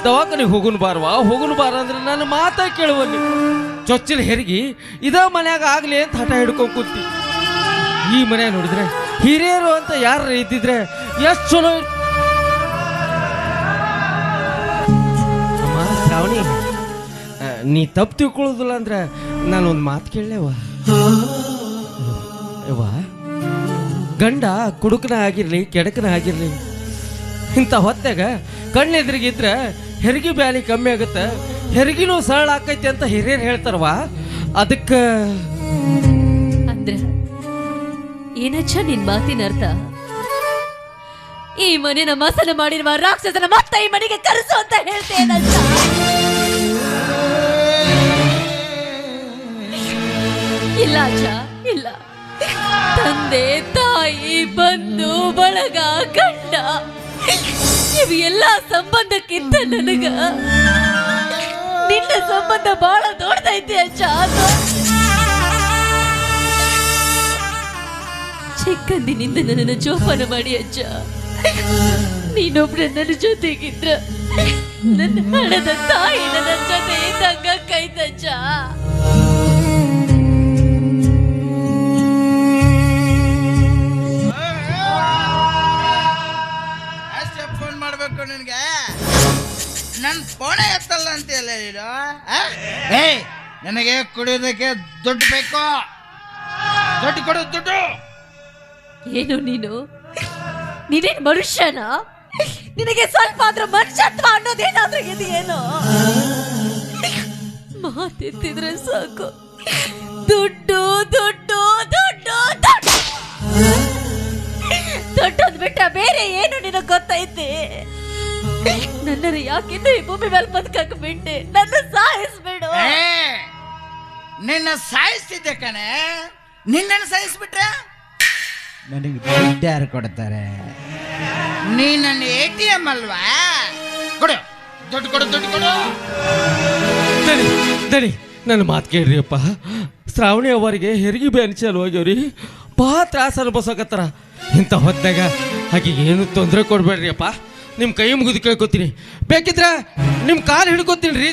ದವಾಖಾನಿಗೆ ಹೋಗುನ್ ಬಾರ್ವಾ ಹೋಗುನ್ ಬಾರ ಅಂದ್ರೆ ನನ್ನ ಮಾತಾ ಕೇಳುವಲ್ಲಿ ಚೊಚ್ಚಲ ಹೆರಿಗೆ ಇದ ಮನ್ಯಾಗ ಆಗ್ಲಿ ಅಂತ ಹಠ ಹಿಡ್ಕೊಂಡ್ ಕೂತಿ. ಈ ಮನ್ಯಾಗ ನೋಡಿದ್ರೆ ಹಿರಿಯರು ಅಂತ ಯಾರು ಇದ್ದಿದ್ರೆ ಎಷ್ಟು ಚಲೋ. ಅಮ್ಮ ಶ್ರಾವಣಿ, ನೀ ತಪ್ಪು ತಿಳ್ಕೊಳ್ಳೋದಿಲ್ಲ ಅಂದ್ರೆ ನಾನು ಒಂದು ಮಾತು ಕೇಳಲೇವ. ಗಂಡ ಕುಡುಕನ ಆಗಿರ್ಲಿ ಕೆಡಕನ ಆಗಿರ್ಲಿ ಇಂಥ ಹೊತ್ತಾಗ ಕಣ್ಣೆದ್ರಿಗಿದ್ರೆ ಹೆರಿಗೆ ಬ್ಯಾಲಿ ಕಮ್ಮಿ ಆಗುತ್ತೆ, ಹೆರಿಗಿನೂ ಸರಳ ಆಕೈತಿ ಅಂತ ಹಿರಿಯರು ಹೇಳ್ತಾರವಾ. ಅದಕ್ಕೆ ಅಂದ್ರ ಏನಚ್ಚ ನಿನ್ ಮಾತಿನ ಅರ್ಥ? ಈ ಮನೆನ ಮಸನ ಮಾಡಿರುವ ರಾಕ್ಷಸನ ಮತ್ತೆ ಈ ಮನೆಗೆ ಕರೆಸು ಅಂತ ಹೇಳ್ತೇನಂತ? ಇಲ್ಲ ಅಜ್ಜ ಇಲ್ಲ. ತಂದೆ ತಾಯಿ ಬಂಧು ಬಳಗ ಗಂಡ ಇವು ಎಲ್ಲ ಸಂಬಂಧಕ್ಕಿಂತ ನನಗ ನಿನ್ನ ಸಂಬಂಧ ಬಹಳ ದೊಡ್ಡದೈತಿ ಅಜ್ಜ. ಚಿಕ್ಕಂದಿನಿಂದ ನನ್ನನ್ನು ಜೋಪಾನ ಮಾಡಿ ಅಜ್ಜ. ನೀನೊಬ್ರ ನನ್ನ ಜೊತೆಗಿದ್ರ ನನ್ನ ಹಣದ ತಾಯಿ ನನ್ನ ಜೊತೆ ಇದ್ದಂಗ ಕೈತಜ್ಜ. ಫೋನ್ ಮಾಡ್ಬೇಕು ನಿನ್ಗೆ, ನನ್ ಫೋನೇ ಎತ್ತಲ್ಲ ಅಂತೆಲ್ಲ ನೀನು. ನನಗೆ ಕುಡಿಯೋದಕ್ಕೆ ದುಡ್ಡು ಬೇಕು, ದುಡ್ಡು ಕೊಡು ದುಡ್ಡು. ಏನು ನೀನೇನ್ ಮನುಷ್ಯನ? ನಿನಗೆ ಸ್ವಲ್ಪ ಆದ್ರೂ ಮನುಷ್ಯತ್ವ ಅನ್ನೋದೇನಾದ್ರೂ ಇದೆಯೇನೋ? ಮಾತೆತ್ತಿದ್ರೆ ಸಾಕು ದುಡ್ಡು ದುಡ್ಡು ದುಡ್ಡು ದುಡ್ಡು. ದೊಡ್ಡದ್ ಬಿಟ್ಟ ಬೇರೆ ಏನು ನಿನಗೆ ಗೊತ್ತೈತಿ? ನನ್ನನ್ನು ಯಾಕಿಂದು ಈ ಭೂಮಿ ಮೇಲೆ ಬದುಕಕ್ಕೆ ಬಿಟ್ಟೆ? ನನ್ನ ಸಾಯಿಸ್ಬೇಡು. ನಿನ್ನ ಸಾಯಿಸ್ತಿದ್ದೆ ಕಣೆ, ನಿನ್ನನ್ನು ಸಾಯಿಸ್ಬಿಟ್ರೆ ನನಗೆ ದುಡ್ಡು ಯಾರು ಕೊಡ್ತಾರೆ? ನೀ ನನ್ನ ATM ಅಲ್ವಾ? ಕೊಡು ದುಡ್ಡು ಕೊಡು ದುಡ್ಡು ಕೊಡು. ದಡಿ ನನ್ನ ಮಾತು ಕೇಳ್ರಿ ಅಪ್ಪ. ಶ್ರಾವಣಿ ಅವರಿಗೆ ಹೆರಿಗೆ ಬ್ಯಾನಿ ಚಾಲು ಆಗ್ಯಾವ್ರಿ, ಭಾಳ ತ್ರಾಸ ಅನುಭವಿಸಕತ್ತಾರ. ಇಂಥ ಹೊತ್ತಾಗ ಹಾಗೆ ಏನು ತೊಂದರೆ ಕೊಡ್ಬೇಡ್ರಿ ಅಪ್ಪ. ನಿಮ್ಮ ಕೈ ಮುಗಿದು ಕೇಳ್ಕೊತೀನಿ, ಬೇಕಿದ್ರೆ ನಿಮ್ಮ ಕಾಲು ಹಿಡ್ಕೊತೀನಿ ರೀ.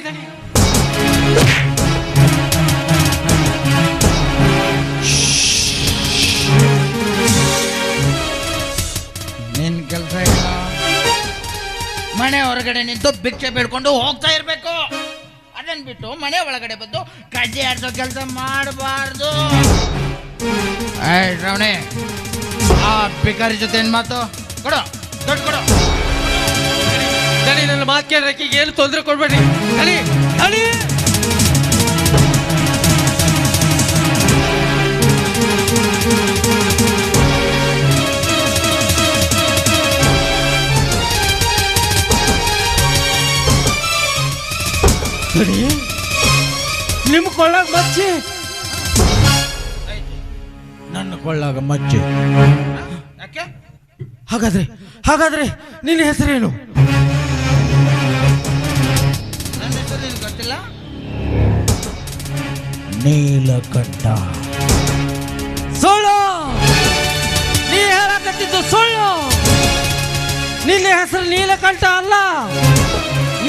ನಿನ್ನ ಕೆಲಸ ಮನೆ ಹೊರಗಡೆ ನಿಂತು ಭಿಕ್ಷೆ ಬೇಡ್ಕೊಂಡು ಹೋಗ್ತಾ ಇರಬೇಕು. ಅದನ್ನ ಬಿಟ್ಟು ಮನೆ ಒಳಗಡೆ ಬಂದು ಕಜ್ಜಿ ಆಡ್ಸೋ ಕೆಲಸ ಮಾಡಬಾರ್ದು. ಶ್ರಾವಣಿ, ಆ ಭಿಕಾರಿ ಜೊತೆ ಏನ್ ಮಾತು? ಕೊಡು ದುಡ್ಡು ಕೊಡು. ದಡಿ ನನ್ನ ಮಾತು ಕೇಳ್ರಿ, ಏನು ತೊಂದರೆ ಕೊಡ್ಬೇಡ್ರಿ. ದಡಿ ದಡಿ ನಿಮ್ಮ ಕೊಳ್ಳಾಗ ಮಚ್ಚಿ, ನನ್ನ ಕೊಳ್ಳಾಗ ಮಚ್ಚಿ ಯಾಕೆ? ಹಾಗಾದ್ರೆ ನಿನ್ನ ಹೆಸರೇನು? ನನ್ನ ಹೆಸರು ನಿನ್ಗೆ ಗೊತ್ತಿಲ್ಲ? ನೀಲಕಂಠ. ಸುಳ್ಳು! ನೀ ಹೇಳಕತ್ತಿದ್ದು ಸುಳ್ಳು. ನಿನ್ನ ಹೆಸರು ನೀಲಕಂಠ ಅಲ್ಲ,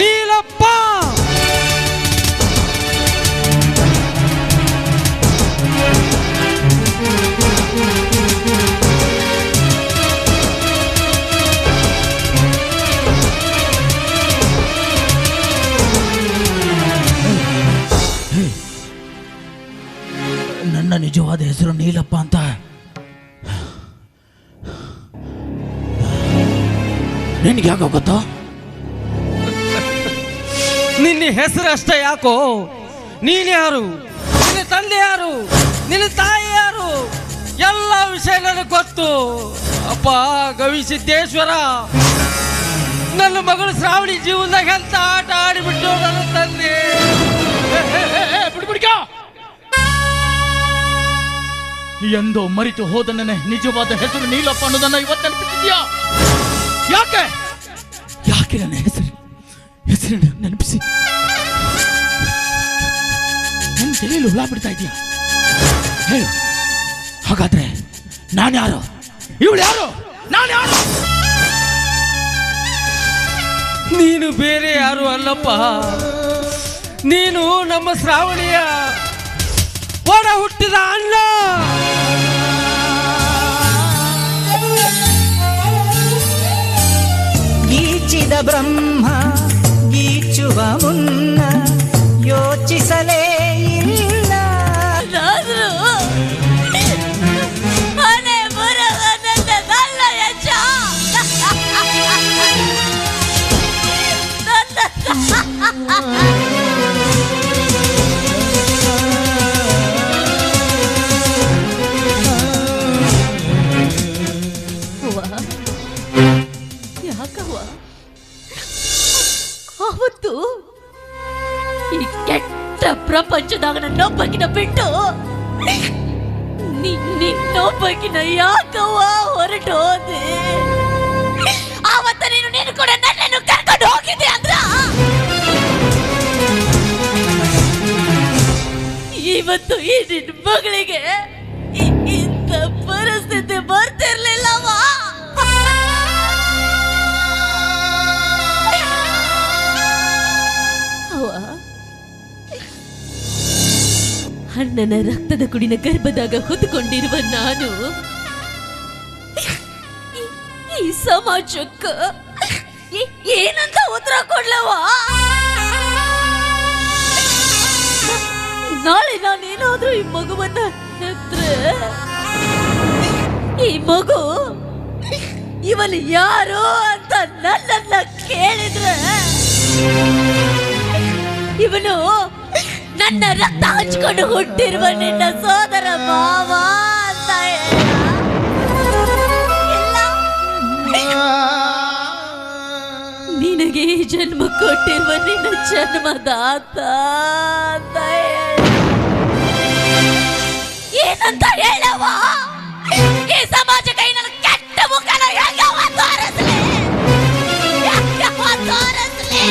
ನೀಲಪ್ಪ. ನನ್ನ ನಿಜವಾದ ಹೆಸರು ನೀಲಪ್ಪ ಅಂತ ನಿನ್ಗೆ ಯಾಕೋ ಗೊತ್ತೋ? ನಿನ್ನ ಹೆಸರು ಅಷ್ಟೇ ಯಾಕೋ? ನೀನು ಯಾರು, ನಿನ್ನ ತಂದೆ ಯಾರು, ನಿನ್ನ ತಾಯಿ ಯಾರು, ಎಲ್ಲ ವಿಷಯ ನನಗೆ ಗೊತ್ತು. ಅಪ್ಪ ಗವಿಸಿದ್ದೇಶ್ವರ, ನನ್ನ ಮಗಳು ಶ್ರಾವಣಿ ಜೀವನದಾಗ ಎಂತ ಆಟ ಆಡಿಬಿಟ್ಟು ನನ್ನ ತಂದೆ. ಬಿಡ್ಬಿಡ್ಕೋ. ಎಂದೋ ಮರಿತು ಹೋದ ನನ್ನ ನಿಜವಾದ ಹೆಸರು ನೀಲಪ್ಪ ಅನ್ನೋದನ್ನ ಇವತ್ತು ನೆನಪಿಸಿದ್ಯಾ? ಯಾಕೆ ಯಾಕೆ ನನ್ನ ಹೆಸರು ನೆನಪಿಸಿ ನನ್ನ ತಲೆಯಲ್ಲಿ ಹುಳ ಬಿಡ್ತಾ ಇದೆಯಾ? ಹೇಳು, ಹಾಗಾದ್ರೆ ನಾನು ಯಾರು? ಇವಳು ಯಾರು? ನಾನು ಯಾರು? ನೀನು ಬೇರೆ ಯಾರು ಅಲ್ಲಪ್ಪ, ನೀನು ನಮ್ಮ ಶ್ರಾವಣಿಯ ಒಡ ಹುಟ್ಟಿದ ಅಣ್ಣ. ಗೀಚಿದ ಬ್ರಹ್ಮ ಗೀಚುವ ಮುನ್ನ ಯೋಚಿಸಲೇ ಇಲ್ಲ. ಯಾಕವ್ವ ಅವತ್ತು ಈ ಕೆಟ್ಟ ಪ್ರಪಂಚದಾಗ ನನ್ನೊಬ್ಬಕಿನ ಬಿಟ್ಟು ನಿನ್ನೊಬ್ಬಕಿನ ಯಾಕವ್ವ ಹೊರಟೋದೆ? ಆವತ್ತ ನೀನು ಕೂಡ ನನ್ನನ್ನು ಕರ್ಕೊಂಡು ಹೋಗಿದ್ದೆ ಅಂದ್ರ ಇವತ್ತು ಈ ನಿನ್ನ ಮಗಳಿಗೆ ಇಂಥ ಪರಿಸ್ಥಿತಿ ಬರ್ತಿರ್ಲಿಲ್ಲವ. ಅಣ್ಣನ ರಕ್ತದ ಕುಡಿನ ಗರ್ಭದಾಗ ಹೊತ್ತುಕೊಂಡಿರುವ ನಾನು ಈ ಸಮಾಜಕ್ಕ ಏನಂತ ಉತ್ತರ ಕೊಡ್ಲವ? ನಾಳೆ ನಾನೇನಾದ್ರೂ ಈ ಮಗುವನ್ನ ಹೆತ್ರೆ ಈ ಮಗು ಇವನು ಯಾರು ಅಂತ ನನ್ನನ್ನ ಕೇಳಿದ್ರೆ ಇವನು ನನ್ನ ರಕ್ತ ಹಂಚಿಕೊಂಡು ಹುಟ್ಟಿರುವ ನಿನ್ನ ಸೋದರ ಮಾವ ಅಂತ ನಿನಗೆ ಈ ಜನ್ಮ ಕೊಟ್ಟಿರುವ ನಿನ್ನ ಜನ್ಮದಾತ ಅಂತ ಏನಂತ ಹೇಳವ? ಈ ಸಮಾಜ ಕೈ ನನ್ನ ಕೆಟ್ಟ ಮುಖನ ಯಾಕವ ತೋರಿಸ್ಲಿ? ಯಾಕವ ತೋರಿಸ್ಲಿ?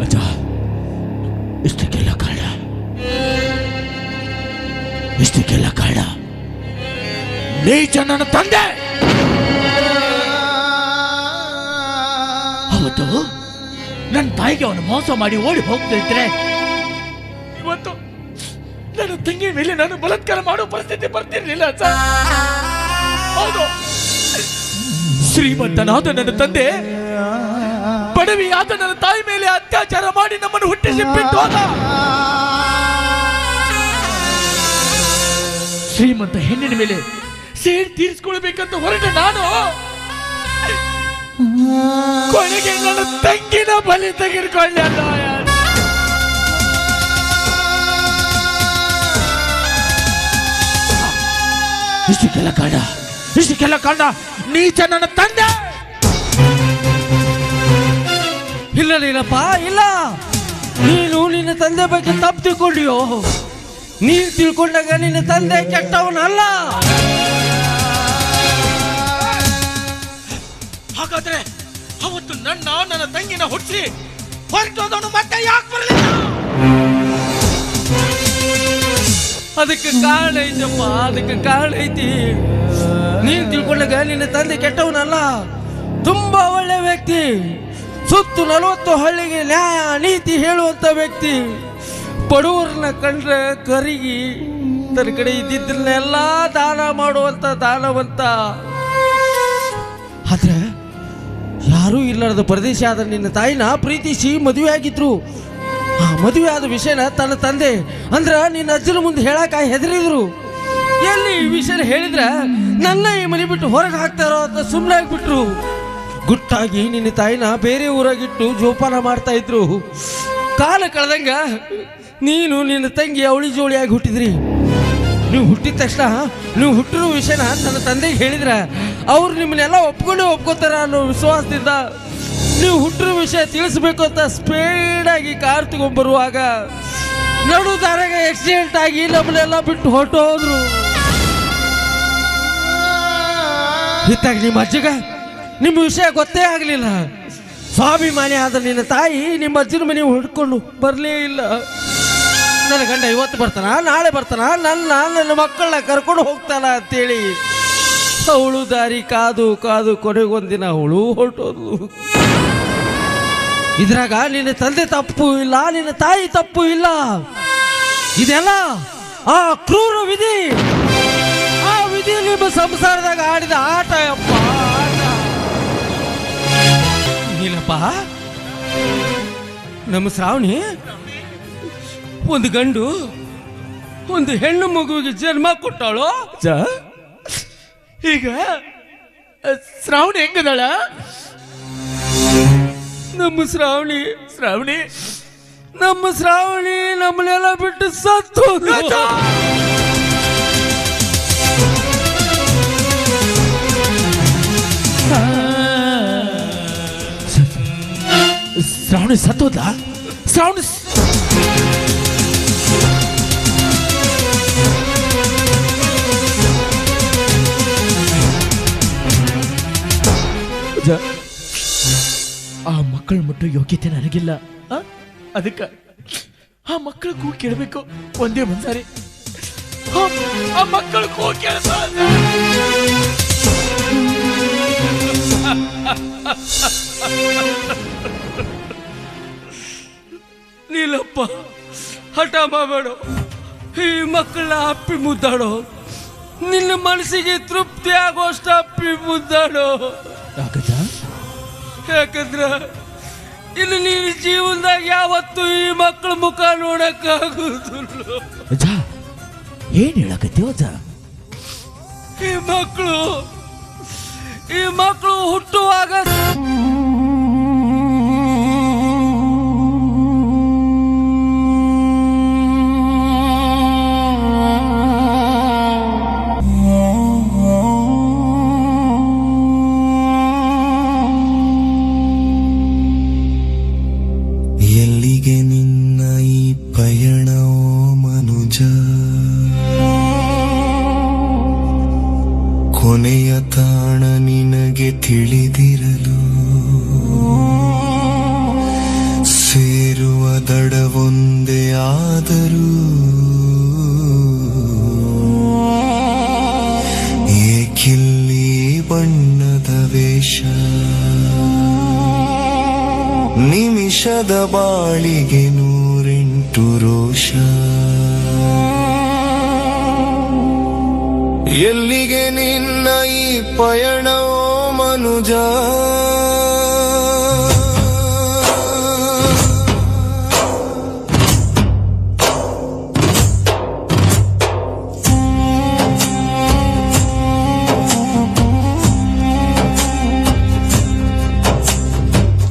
ಅಜ್ಜ, ಇಷ್ಟಕ್ಕೆಲ್ಲ ಕಾರಣ ನೀಚ ನನ್ನ ತಂದೆ. ಅವತ್ತು ನನ್ನ ತಾಯಿಗೆ ಅವನು ಮೋಸ ಮಾಡಿ ಓಡಿ ಹೋಗ್ತಿದ್ರೆ ಇವತ್ತು ನನ್ನ ತಂಗಿ ಮೇಲೆ ನಾನು ಬಲಾತ್ಕಾರ ಮಾಡೋ ಪರಿಸ್ಥಿತಿ ಬರ್ತಿರ್ಲಿಲ್ಲ ಅಜ್ಜ. ಹೌದು, ಶ್ರೀಮಂತನಾದ ನನ್ನ ತಂದೆ ಬಡವಿಯಾದ ನನ್ನ ತಾಯಿ ಮೇಲೆ ಅತ್ಯಾಚಾರ ಮಾಡಿ ನಮ್ಮನ್ನು ಹುಟ್ಟಿಸಿ ಬಿಟ್ಟು ಹೋದ. ಶ್ರೀಮಂತ ಹೆಣ್ಣಿನ ಮೇಲೆ ಸೇರಿ ತೀರಿಸಿಕೊಳ್ಬೇಕಂತ ಹೊರಟ ನಾನು ಕೊನೆಗೆ ನನ್ನ ತಂಗಿನ ಬಲಿ ತೆಗೆದುಕೊಳ್ಳ. ಇಷ್ಟಕ್ಕೆಲ್ಲ ಕಾರಣ ನೀಚ ನನ್ನ ತಂದೆ. ಇಲ್ಲಪ್ಪ, ಇಲ್ಲ. ನೀನು ನಿನ್ನ ತಂದೆ ಬಗ್ಗೆ ತಪ್ಪು ತಿಳ್ಕೊಂಡಿಯೋ? ನೀನು ತಿಳ್ಕೊಂಡಾಗ ನಿನ್ನ ತಂದೆ ಕೆಟ್ಟವನಲ್ಲ. ಹಾಗಾದ್ರೆ ಅವತ್ತು ನನ್ನ ತಂಗಿನ ಹುಟ್ಟಿಸಿ ಹೊರಟೋದವನು ಮತ್ತೆ ಯಾಕೆ ಬರಲಿಲ್ಲ? ಅದಕ್ಕೆ ಕಾರಣ ಐತಪ್ಪ, ಅದಕ್ಕೆ ಕಾರಣ ಐತಿ. ನೀನು ತಿಳ್ಕೊಂಡಾಗ ನಿನ್ನ ತಂದೆ ಕೆಟ್ಟವನಲ್ಲ, ತುಂಬಾ ಒಳ್ಳೆ ವ್ಯಕ್ತಿ, ಸುತ್ತು 40 ಹಳ್ಳಿಗೆ ನ್ಯಾಯ ನೀತಿ ಹೇಳುವಂತ ವ್ಯಕ್ತಿ, ಬಡವರನ್ನ ಕಂಡ್ರೆ ಕರಿಗಿ ತನ್ನ ಕಡೆ ಇದ್ದಿದ್ದನ್ನೆಲ್ಲ ದಾನ ಮಾಡುವಂತ ದಾನವಂತ. ಆದ್ರೆ ಯಾರೂ ಇಲ್ಲದ ಪ್ರದೇಶ ಆದ ನಿನ್ನ ತಾಯಿನ ಪ್ರೀತಿಸಿ ಮದುವೆ ಆಗಿದ್ರು. ಆ ಮದುವೆ ಆದ ವಿಷಯನ ತನ್ನ ತಂದೆ ಅಂದ್ರ ನಿನ್ನ ಅಜ್ಜನ ಮುಂದೆ ಹೇಳಕ ಹೆದರಿದ್ರು. ಎಲ್ಲಿ ಈ ವಿಷಯ ಹೇಳಿದ್ರೆ ನನ್ನ ಈ ಮನೆ ಬಿಟ್ಟು ಹೊರಗೆ ಹಾಕ್ತಾರೋ ಅಂತ ಸುಮ್ಮನೆ ಆಗ್ಬಿಟ್ರು. ಗುಟ್ಟಾಗಿ ನಿನ್ನ ತಾಯಿನ ಬೇರೆ ಊರಾಗಿಟ್ಟು ಜೋಪಾನ ಮಾಡ್ತಾ ಇದ್ರು. ಕಾಲ ಕಳೆದಂಗ ನೀನು ನಿನ್ನ ತಂಗಿ ಅವಳಿ ಜೋಳಿಯಾಗಿ ಹುಟ್ಟಿದ್ರಿ. ನೀವು ಹುಟ್ಟಿದ ತಕ್ಷಣ ನೀವು ಹುಟ್ಟಿರೋ ವಿಷಯನ ನನ್ನ ತಂದೆಗೆ ಹೇಳಿದ್ರೆ ಅವ್ರು ನಿಮ್ಮನ್ನೆಲ್ಲ ಒಪ್ಕೊಂಡೇ ಒಪ್ಕೋತಾರ ಅನ್ನೋ ವಿಶ್ವಾಸದಿಂದ ನೀವು ಹುಟ್ಟಿರೋ ವಿಷಯ ತಿಳಿಸ್ಬೇಕು ಅಂತ ಸ್ಪೀಡಾಗಿ ಕಾರ್ ತಗೊಂಡ್ಬರುವಾಗ ನಡು ದಾರಿಗೆ ಆಕ್ಸಿಡೆಂಟ್ ಆಗಿ ನಮ್ಮನ್ನೆಲ್ಲ ಬಿಟ್ಟು ಹೊರಟೋದ್ರು. ಇತ್ತಾಗ ನಿಮ್ಮ ಅಜ್ಜಗ ನಿಮ್ಮ ವಿಷಯ ಗೊತ್ತೇ ಆಗಲಿಲ್ಲ. ಸ್ವಾಭಿಮಾನಿ ಆದ ನಿನ್ನ ತಾಯಿ ನಿಮ್ಮ ಅಜ್ಜನ ಮನೆ ಹುಡ್ಕೊಂಡು ಬರಲೇ ಇಲ್ಲ. ನನ್ನ ಗಂಡ ಇವತ್ತು ಬರ್ತಾನ, ನಾಳೆ ಬರ್ತಾನ, ನನ್ನ ಮಕ್ಕಳನ್ನ ಕರ್ಕೊಂಡು ಹೋಗ್ತಾನ ಅಂತೇಳಿ ಅವಳು ದಾರಿ ಕಾದು ಕಾದು ಕೊನೆಗೊಂದಿನ ಅವಳು ಹೊರಟೋದು. ಇದ್ರಾಗ ನಿನ್ನ ತಂದೆ ತಪ್ಪು ಇಲ್ಲ, ನಿನ್ನ ತಾಯಿ ತಪ್ಪು ಇಲ್ಲ. ಇದೆಲ್ಲ ಆ ಕ್ರೂರ ವಿಧಿ, ಆ ವಿಧಿ ನಿಮ್ಮ ಸಂಸಾರದಾಗ ಆಡಿದ ಆಟ ಅಪ್ಪ, ಆಟ. ನೀನಪ್ಪ ನಮ್ಮ ಶ್ರಾವಣಿ ಒಂದು ಗಂಡು ಒಂದು ಹೆಣ್ಣು ಮಗುವಿಗೆ ಜನ್ಮ ಕೊಟ್ಟಾಳು. ಈಗ ಶ್ರಾವಣಿ ಹೆಂಗದಾಳ? ನಮ್ಮ ಶ್ರಾವಣಿ ನಮ್ಮನ್ನೆಲ್ಲ ಬಿಟ್ಟು ಸತ್ತು. ಶ್ರಾವಣಿ ಸತ್ತೋದ? ಶ್ರಾವಣಿ ಆ ಮಕ್ಕಳ ಮುಟ್ಟೋ ಯೋಗ್ಯತೆ ನನಗಿಲ್ಲ. ಅದಕ್ಕೆ ಆ ಮಕ್ಕಳ ಕೂಗಿ ಕೇಳಬೇಕು ಒಂದೇ ಒಂದ್ಸಾರಿ. ಆ ಮಕ್ಕಳ ಕೂಗಿ ಕೇಳಸ ನೀಲಪ್ಪ ಹಠ ಮಾಡಬೇಡ. ಈ ಮಕ್ಕಳನ್ನ ಅಪ್ಪಿ ಮುದ್ದಾಡೋ, ನಿನ್ನ ಮನಸ್ಸಿಗೆ ತೃಪ್ತಿ ಆಗೋಷ್ಟು ಅಪ್ಪಿ ಮುದ್ದಾಡೋ. ಯಾಕಂದ್ರ ಇನ್ನು ನೀನು ಜೀವನದಾಗ ಯಾವತ್ತು ಈ ಮಕ್ಕಳ ಮುಖ ನೋಡಕ್ಕಾಗುದಿಲ್ಲ. ಏನ್ ಹೇಳಕತ್ತೀವ? ಈ ಮಕ್ಕಳು ಹುಟ್ಟುವಾಗ ಎಲ್ಲಿಗೆ ನಿನ್ನ ಈ ಪಯಣವೋ ಮನುಜ, ಕೊನೆಯ ತಾಣ ನಿನಗೆ ತಿಳಿದಿರಲು, ಸೇರುವ ದಡವೊಂದೇ ಆದರೂ ಏಕಿಲ್ಲಿ ಬಣ್ಣದ ವೇಷ, ನಿಮಿಷದ ಬಾಳಿಗೆ 108 ರೋಷ. ಎಲ್ಲಿಗೆ ನಿನ್ನ ಈ ಪಯಣವೋ ಮನುಜ,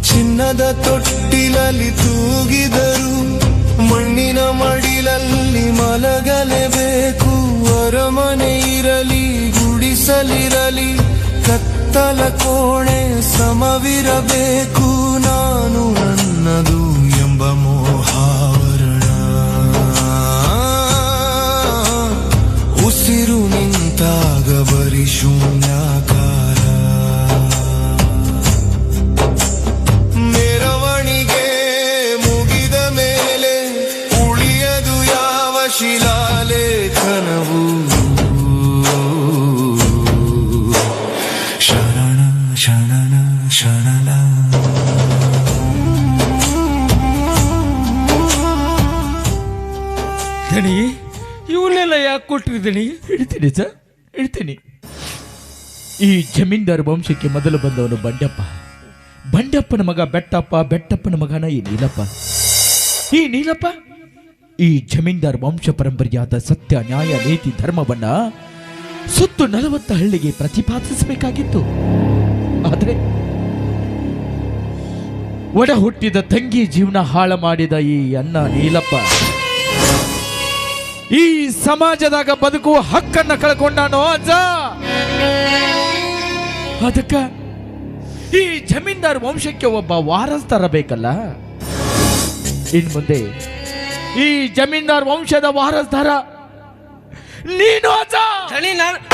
ಚಿನ್ನದ ತೊಟ್ಟಿಲಲ್ಲಿ ತೂಗಿದರು, ಮಣ್ಣಿನ ಮಡಿಲಲ್ಲಿ ಮಲಗಲೇಬೇಕು. ಅರಮನೆ ಇರಲಿ ಗುಡಿಸಲಿರಲಿ, ಕತ್ತಲ ಕೋಣೆ ಸಮವಿರಬೇಕು. ನಾನು ನನ್ನದು ಎಂಬ ಮೋಹಾವರಣ, ಉಸಿರು ನಿಂತಾಗ ಬರಿ ಶೂನ್ಯಾಕಾರ. ಮೆರವಣಿಗೆ ಮುಗಿದ ಮೇಲೆ ಉಳಿಯದು ಯಾವ ಶಿಲಾಲೇಖನವು. ಶರಣ ಶರಣನ ಶರಣಲ. ದಣಿ ಇವನ್ನೆಲ್ಲ ಯಾಕೆ ಕೊಟ್ಟಿರ್ದಣಿ? ಹೇಳ್ತೀನಿ ಸರ್, ಹೇಳ್ತೀನಿ. ಈ ಜಮೀನ್ದಾರ್ ವಂಶಕ್ಕೆ ಮೊದಲು ಬಂದವನು ಬಂಡಪ್ಪ. ಬಂಡಪ್ಪನ ಮಗ ಬೆಟ್ಟಪ್ಪ, ಬೆಟ್ಟಪ್ಪನ ಮಗನ ಈ ನೀಲಪ್ಪ. ಈ ನೀಲಪ್ಪ ಈ ಜಮೀನ್ದಾರ್ ವಂಶ ಪರಂಪರೆಯಾದ ಸತ್ಯ, ನ್ಯಾಯ, ನೀತಿ, ಧರ್ಮವನ್ನ ಸುತ್ತು 40 ಹಳ್ಳಿಗೆ ಪ್ರತಿಪಾದಿಸಬೇಕಾಗಿತ್ತು. ಆದರೆ ಒಡ ಹುಟ್ಟಿದ ತಂಗಿ ಜೀವನ ಹಾಳು ಮಾಡಿದ ಈ ಅಣ್ಣ ನೀಲಪ್ಪ ಈ ಸಮಾಜದಾಗ ಬದುಕುವ ಹಕ್ಕನ್ನ ಕಳ್ಕೊಂಡಾನೋ ಅಜ್ಜ. ಅದಕ್ಕ ಈ ಜಮೀನ್ದಾರ್ ವಂಶಕ್ಕೆ ಒಬ್ಬ ವಾರಸ್ದಾರ ಬೇಕಲ್ಲ. ಇನ್ ಮುಂದೆ ಈ ಜಮೀನ್ದಾರ್ ವಂಶದ ವಾರಸ್ದಾರ ನೀನು ಅಜ್ಜ. ಚಳಿ ನಾನು